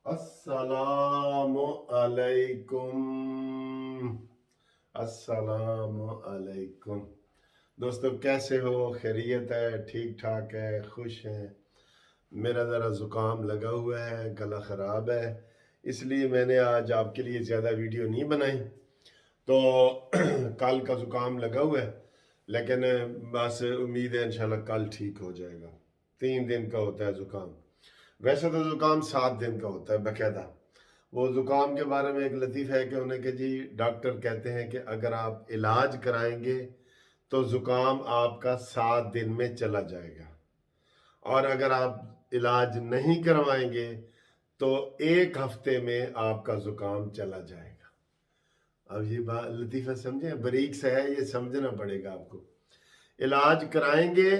अस्सलामु अलैकुम। अस्सलामु अलैकुम। दोस्तों कैसे हो? खैरियत है? ठीक ठाक है? खुश हैं? मेरा ज़रा ज़ुकाम लगा हुआ है, गला ख़राब है, इसलिए मैंने आज आपके लिए ज़्यादा वीडियो नहीं बनाई। तो कल का ज़ुकाम लगा हुआ है, लेकिन बस उम्मीद है इंशाल्लाह कल ठीक हो जाएगा। 3 दिन का होता है ज़ुकाम। वैसे तो ज़ुकाम 7 दिन का होता है बाकायदा। वो ज़ुकाम के बारे में एक लतीफ़ है कि उन्हें कि जी डॉक्टर कहते हैं कि अगर आप इलाज कराएंगे तो ज़ुकाम आपका 7 दिन में चला जाएगा, और अगर आप इलाज नहीं करवाएंगे तो 1 हफ्ते में आपका ज़ुकाम चला जाएगा। अब ये बात लतीफ़ा समझे, बारीक सा है, ये समझना पड़ेगा आपको। इलाज कराएंगे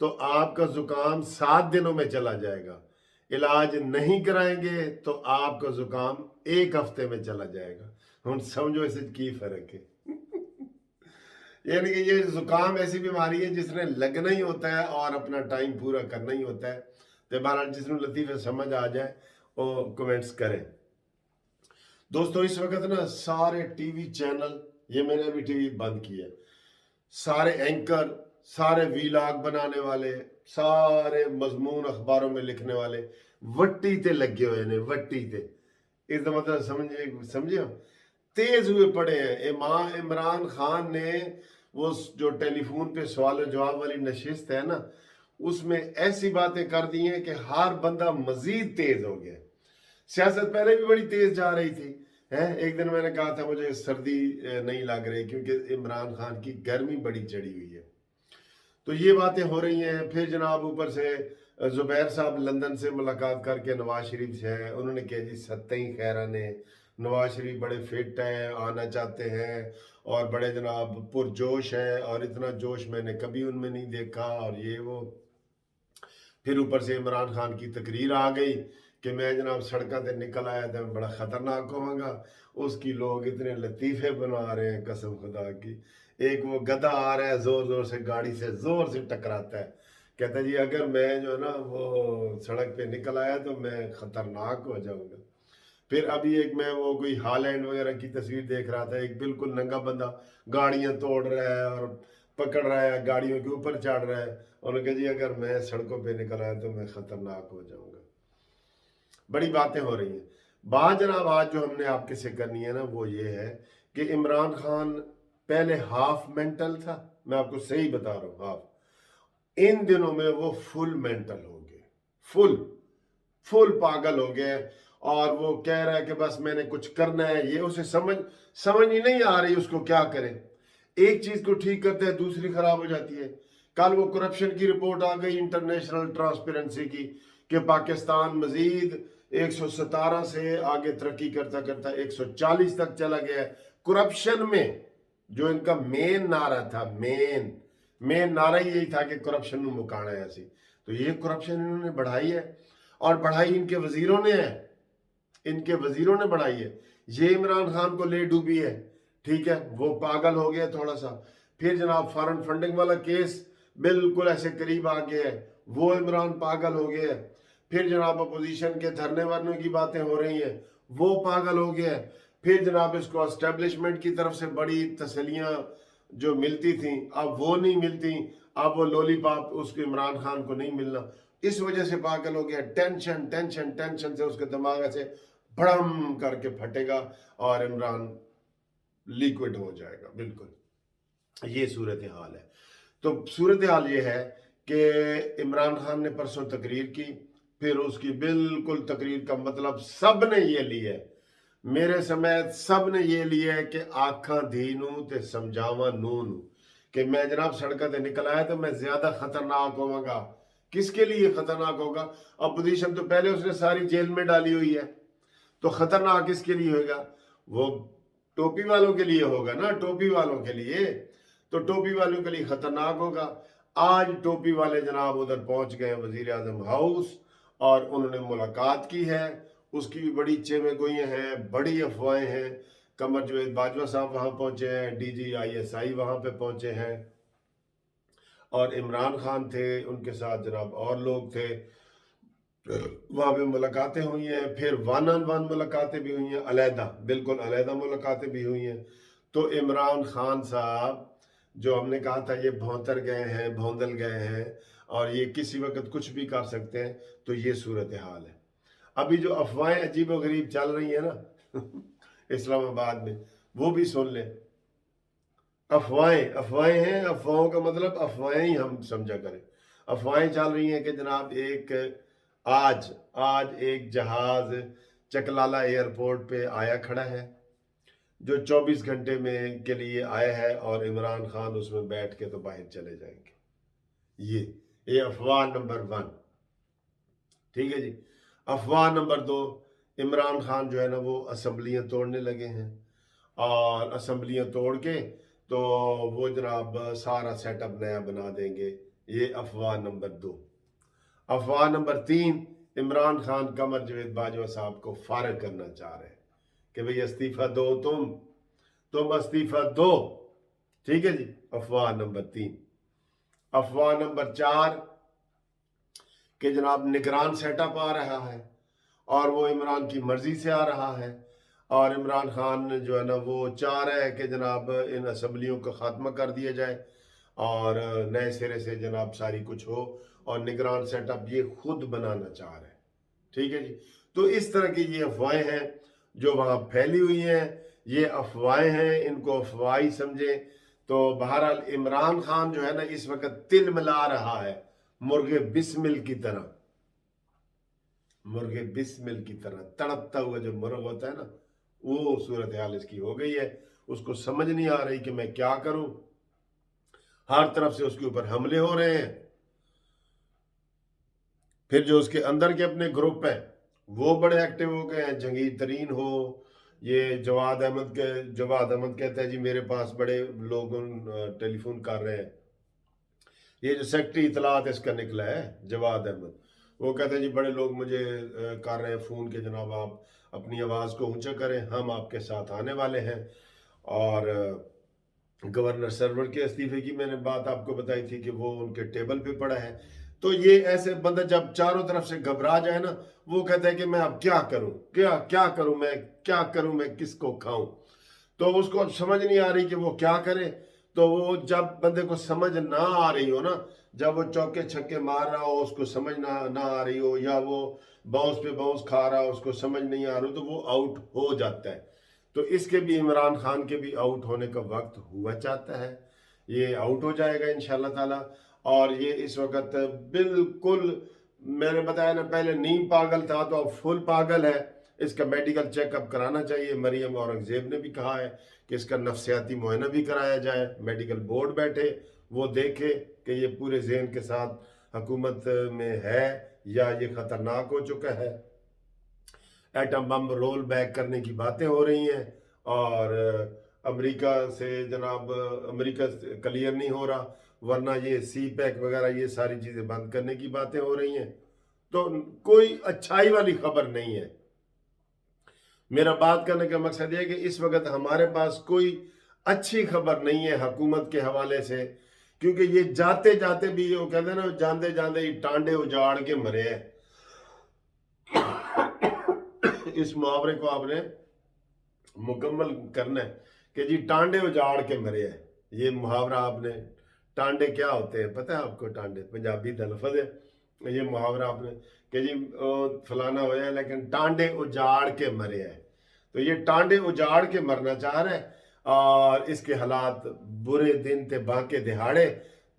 तो आपका ज़ुकाम 7 दिनों में चला जाएगा, इलाज नहीं कराएंगे तो आपका ज़ुकाम 1 हफ्ते में चला जाएगा। हम समझो इसे की फ़र्क है। यानी कि ये ज़ुकाम ऐसी बीमारी है जिसने लगना ही होता है और अपना टाइम पूरा करना ही होता है। तो बहरहाल जिसमें लतीफ़े समझ आ जाए वो कमेंट्स करें। दोस्तों इस वक्त ना सारे टीवी चैनल, ये मैंने अभी टीवी बंद किया, सारे एंकर, सारे वीलॉग बनाने वाले, सारे मजमून अखबारों में लिखने वाले वट्टी ते लगे हुए ने, वट्टी ते। इसका मतलब समझे तेज हुए पड़े हैं। इमरान खान ने वो जो टेलीफोन पे सवाल जवाब वाली नशिस्त है ना, उसमें ऐसी बातें कर दी हैं कि हर बंदा मजीद तेज हो गया। सियासत पहले भी बड़ी तेज जा रही थी है। एक दिन मैंने कहा था मुझे सर्दी नहीं लग रही क्योंकि इमरान खान की गर्मी बड़ी चढ़ी हुई है। तो ये बातें हो रही हैं। फिर जनाब ऊपर से जुबैर साहब लंदन से मुलाकात करके नवाज शरीफ से हैं, उन्होंने कहा जी सत्तई खैरा ने नवाज शरीफ बड़े फिट हैं, आना चाहते हैं और बड़े जनाब पुरजोश हैं, और इतना जोश मैंने कभी उनमें नहीं देखा, और ये वो। फिर ऊपर से इमरान खान की तकरीर आ गई कि मैं जनाब सड़कों से निकल आया था, बड़ा ख़तरनाक होगा। उसकी लोग इतने लतीफ़े बना रहे हैं, कसम खुदा की। एक वो गधा आ रहा है ज़ोर ज़ोर से, गाड़ी से ज़ोर से टकराता है, कहता है जी अगर मैं जो है ना वो सड़क पे निकल आया तो मैं ख़तरनाक हो जाऊंगा। फिर अभी एक मैं वो कोई हालैंड वगैरह की तस्वीर देख रहा था, एक बिल्कुल नंगा बंदा गाड़ियां तोड़ रहा है और पकड़ रहा है, गाड़ियों के ऊपर चढ़ रहा है। उन्होंने कहा जी अगर मैं सड़कों पे निकल आया तो मैं खतरनाक हो जाऊंगा। बड़ी बातें हो रही हैं। बात जनाब आज जो हमने आपके से करनी है ना वो ये है कि इमरान खान पहले हाफ मेंटल था, मैं आपको सही बता रहा हूँ, हाफ। इन दिनों में वो फुल मेंटल हो गए, फुल फुल पागल हो गए। और वो कह रहा है कि बस मैंने कुछ करना है, ये उसे समझ ही नहीं आ रही उसको क्या करे। एक चीज को ठीक करते हैं दूसरी खराब हो जाती है। कल वो करप्शन की रिपोर्ट आ गई इंटरनेशनल ट्रांसपेरेंसी की कि पाकिस्तान मजीद 117 से आगे तरक्की करता करता 140 तक चला गया है करप्शन में। जो इनका मेन नारा था, मेन नारा ही यही था कि करप्शन में मुकाना है ऐसी। तो ये करप्शन इन्होंने बढ़ाई है, और बढ़ाई इनके वजीरों ने है, इनके वजीरों ने बढ़ाई है। ये इमरान खान को ले डूबी है, ठीक है, वो पागल हो गया थोड़ा सा। फिर जनाब फॉरेन फंडिंग वाला केस बिल्कुल ऐसे करीब आ गया है, वो इमरान पागल हो गया है। फिर जनाब अपोजिशन के धरने वरने की बातें हो रही हैं, वो पागल हो गया है। फिर जनाब इसको एस्टेब्लिशमेंट की तरफ से बड़ी तसलियां जो मिलती थी अब वो नहीं मिलती, अब वो लॉलीपॉप उसको इमरान खान को नहीं मिलना। इस वजह से पागल हो गया। टेंशन टेंशन टेंशन से उसके दिमाग से भड़म करके फटेगा और इमरान लिक्विड हो जाएगा। बिल्कुल ये सूरत हाल है। तो सूरत हाल ये है कि इमरान खान ने परसों तकरीर की, फिर उसकी बिल्कुल तकरीर का मतलब सब ने ये लिया है, मेरे समेत सब ने ये लिया है कि आखा धी नू ते समझावा नू नू, कि मैं जनाब सड़क से निकल आया तो मैं ज्यादा खतरनाक होगा। किसके लिए खतरनाक होगा? अपोजिशन तो पहले उसने सारी जेल में डाली हुई है, तो खतरनाक किसके लिए होगा? वो टोपी वालों के लिए होगा ना, टोपी वालों के लिए। तो टोपी वालों के लिए खतरनाक होगा। आज टोपी वाले जनाब उधर पहुंच गए वजीर आजम हाउस, और उन्होंने मुलाकात की है। उसकी भी बड़ी चेमे गोइयां हैं, बड़ी अफवाहें हैं। कमर जवेद बाजवा साहब वहां पहुंचे हैं, DGISI वहां पे पहुंचे हैं, और इमरान खान थे, उनके साथ जनाब और लोग थे। वहाँ पे मुलाकातें हुई हैं, फिर वन ऑन वन मुलाकातें भी हुई हैं, अलहदा, बिल्कुल अलहदा मुलाकातें भी हुई हैं। तो इमरान खान साहब जो हमने कहा था ये भौंतर गए हैं, भौंदल गए हैं और ये किसी वक्त कुछ भी कर सकते हैं, तो ये सूरत हाल है। अभी जो अफवाहें अजीब व गरीब चल रही हैं ना इस्लामाबाद में, वो भी सुन लें। अफवाहें अफवाहें हैं, अफवाहों का मतलब अफवाहें ही हम समझा करें। अफवाहें चल रही हैं कि जनाब आज आज एक जहाज चकलाला एयरपोर्ट पे आया खड़ा है, जो 24 घंटे में के लिए आया है और इमरान खान उसमें बैठ के तो बाहर चले जाएंगे। ये अफवाह नंबर 1, ठीक है जी। अफवाह नंबर 2, इमरान खान जो है ना वो असम्बलियाँ तोड़ने लगे हैं और असम्बलियाँ तोड़ के तो वो जनाब सारा सेटअप नया बना देंगे। ये अफवाह नंबर 2। अफवाह नंबर 3, इमरान खान कमर जावेद बाजवा साहब को फारिग करना चाह रहे हैं कि भाई इस्तीफा दो, तुम इस्तीफा दो, ठीक है जी। अफवाह नंबर 3। अफवाह नंबर 4 कि जनाब निगरान सेटअप आ रहा है और वो इमरान की मर्जी से आ रहा है और इमरान खान जो है ना वो चाह रहा है कि जनाब इन असम्बलियों का ख़ात्मा कर दिया जाए और नए सिरे से जनाब सारी कुछ हो और निगरान सेटअप ये खुद बनाना चाह रहे हैं, ठीक है जी। तो इस तरह की ये अफवाहें हैं जो वहाँ फैली हुई हैं, ये अफवाहें हैं, इनको अफवाही समझें। तो बहरहाल इमरान खान जो है ना इस वक्त तिल मिला रहा है मुर्गे बिस्मिल की तरह, मुर्गे बिस्मिल की तरह तड़पता हुआ जो मुर्ग होता है ना, वो सूरत हाल इसकी हो गई है। उसको समझ नहीं आ रही कि मैं क्या करूं, हर तरफ से उसके ऊपर हमले हो रहे हैं। फिर जो उसके अंदर के अपने ग्रुप हैं वो बड़े एक्टिव हो गए हैं। जंगीर तरीन हो, ये जवाद अहमद कहता है जी मेरे पास बड़े लोग टेलीफोन कर रहे हैं। ये जो सेक्रेटरी इतलात इसका निकला है जवाद अहमद, वो कहते हैं जी बड़े लोग मुझे कर रहे हैं फ़ोन के जनाब आप अपनी आवाज़ को ऊंचा करें, हम आपके साथ आने वाले हैं। और गवर्नर सरवर के इस्तीफे की मैंने बात आपको बताई थी कि वो उनके टेबल पे पड़ा है। तो ये ऐसे बंदा जब चारों तरफ से घबरा जाए ना, वो कहता है कि मैं अब क्या करूं, क्या करूं, मैं क्या करूं, मैं किसको खाऊं। तो उसको अब समझ नहीं आ रही कि वो क्या करे। तो वो जब बंदे को समझ ना आ रही हो ना, जब वो चौके छक्के मार रहा हो उसको समझ ना आ रही हो, या वो बाउंस पे बाउंस खा रहा हो उसको समझ नहीं आ रही हो, तो वो आउट हो जाता है। तो इसके भी इमरान खान के भी आउट होने का वक्त हुआ चाहता है। ये आउट हो जाएगा इंशाल्लाह ताला। और ये इस वक्त बिल्कुल, मैंने बताया ना पहले नीम पागल था तो अब फुल पागल है। इसका मेडिकल चेकअप कराना चाहिए। मरियम औरंगजेब ने भी कहा है कि इसका नफ्सियाती मुआयना भी कराया जाए। मेडिकल बोर्ड बैठे, वो देखे कि ये पूरे जहन के साथ हुकूमत में है या ये खतरनाक हो चुका है। एटम बम रोल बैक करने की बातें हो रही हैं और अमेरिका से जनाब अमेरिका क्लियर नहीं हो रहा, वरना ये सी पैक वगैरह ये सारी चीज़ें बंद करने की बातें हो रही हैं। तो कोई अच्छाई वाली खबर नहीं है। मेरा बात करने का मकसद ये है कि इस वक्त हमारे पास कोई अच्छी खबर नहीं है हुकूमत के हवाले से, क्योंकि ये जाते जाते भी वो कहते हैं ना जानते जानते ही टांडे उजाड़ के मरे हैं। इस मुहावरे को आपने मुकम्मल करना है कि जी टांडे उजाड़ के मरे हैं। ये मुहावरा आपने, टांडे क्या होते हैं पता है आपको? टांडे पंजाबी का लफ्ज़ है। ये मुहावरा आपने कि जी फलाना हो जाए लेकिन टांडे उजाड़ के मरे हैं। तो ये टांडे उजाड़ के मरना चाह रहे हैं और इसके हालात बुरे दिन थे बांके दिहाड़े।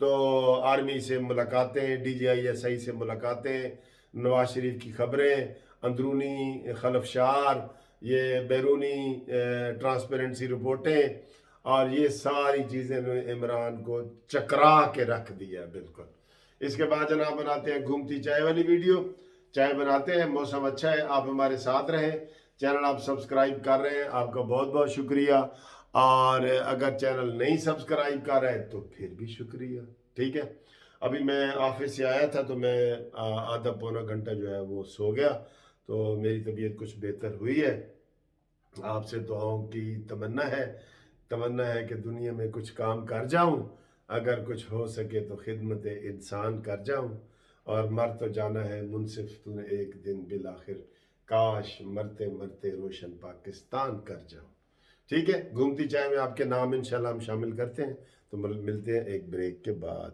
तो आर्मी से मुलाकातें, DGISI से मुलाकातें, नवाज शरीफ की खबरें, अंदरूनी खलफशार, ये बैरूनी ट्रांसपेरेंसी रिपोर्टें, और ये सारी चीज़ें ने इमरान को चकरा के रख दिया बिल्कुल। इसके बाद जनाब बनाते हैं घूमती चाय वाली वीडियो। चाय बनाते हैं, मौसम अच्छा है, आप हमारे साथ रहें। चैनल आप सब्सक्राइब कर रहे हैं, आपका बहुत बहुत शुक्रिया। और अगर चैनल नहीं सब्सक्राइब कर रहे हैं तो फिर भी शुक्रिया, ठीक है। अभी मैं ऑफिस से आया था तो मैं आधा पौना घंटा जो है वो सो गया, तो मेरी तबीयत कुछ बेहतर हुई है। आपसे दुआओं की तमन्ना है कि दुनिया में कुछ काम कर जाऊं, अगर कुछ हो सके तो खिदमत इंसान कर जाऊं। اور مر تو جانا ہے منصف تو نے ایک دن بالآخر، کاش مرتے مرتے روشن پاکستان کر جاؤ۔ ٹھیک ہے، گھومتی چائے میں آپ کے نام انشاءاللہ ہم شامل کرتے ہیں، تو ملتے ہیں ایک بریک کے بعد۔